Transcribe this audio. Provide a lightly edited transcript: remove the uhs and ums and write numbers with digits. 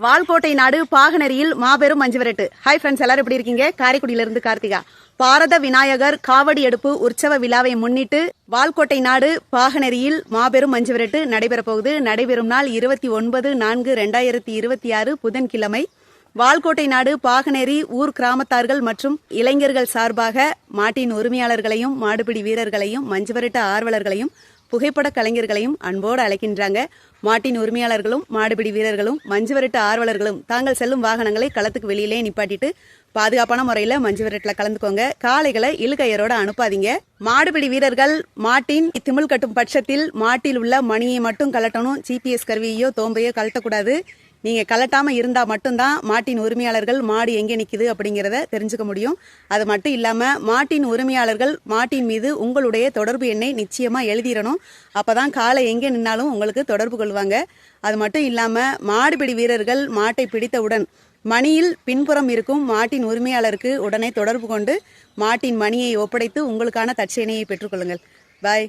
வால்கோட்டை நாடு பாகனரியில் மாபெரும் மஞ்சு விரட்டு. ஹாய் ஃப்ரெண்ட்ஸ், எல்லாரும் எப்படி இருக்கீங்க? காரைக்குடியிலிருந்து கார்த்திகா. பாரத விநாயகர் காவடி எடுப்பு உற்சவ விழாவை முன்னிட்டு வால்கோட்டை நாடு பாகனரியில் மாபெரும் மஞ்சு விரட்டு நடைபெற போகுது. நடைபெறும் நாள் 29/4/2026 புதன்கிழமை. வால்கோட்டை நாடு பாகனேரி ஊர் கிராமத்தார்கள் மற்றும் இளைஞர்கள் சார்பாக மாட்டின் உரிமையாளர்களையும் மாடுபிடி வீரர்களையும் மஞ்சுவிரட்டு ஆர்வலர்களையும் புகைப்பட கலைஞர்களையும் அன்போடு அழைக்கின்றாங்க. மாட்டின் உரிமையாளர்களும் மாடுபிடி வீரர்களும் மஞ்சுவிரட்டு ஆர்வலர்களும் தாங்கள் செல்லும் வாகனங்களை களத்துக்கு வெளியிலே நிப்பாட்டிட்டு பாதுகாப்பான முறையில மஞ்சுவிரட்டுல கலந்துக்கோங்க. காளைகளை இழுகையரோட அனுப்பாதீங்க. மாடுபிடி வீரர்கள் மாட்டின் திமிழ் கட்டும் பட்சத்தில் மாட்டில் உள்ள மணியை மட்டும் கலட்டணும். ஜிபிஎஸ் கருவியோ தோம்பையோ கலட்டக்கூடாது. நீங்க கலட்டாம இருந்தா மட்டும்தான் மாட்டின் உரிமையாளர்கள் மாடு எங்கே நிக்குது அப்படிங்கிறத தெரிஞ்சுக்க முடியும். அது மட்டும் இல்லாம மாட்டின் உரிமையாளர்கள் மாட்டின் மீது உங்களுடைய தொடர்பு எண்ணை நிச்சயமா எழுதிடணும். அப்பதான் காலை எங்கே நின்னாலும் உங்களுக்கு தொடர்பு கொள்வாங்க. அது மட்டும் இல்லாம மாடுபிடி வீரர்கள் மாட்டை பிடித்தவுடன் மணியில் பின்புறம் இருக்கும் மாட்டின் உரிமையாளருக்கு உடனே தொடர்பு கொண்டு மாட்டின் மணியை ஒப்படைத்து உங்களுக்கான தற்சேனையை பெற்றுக்கொள்ளுங்கள். பாய்.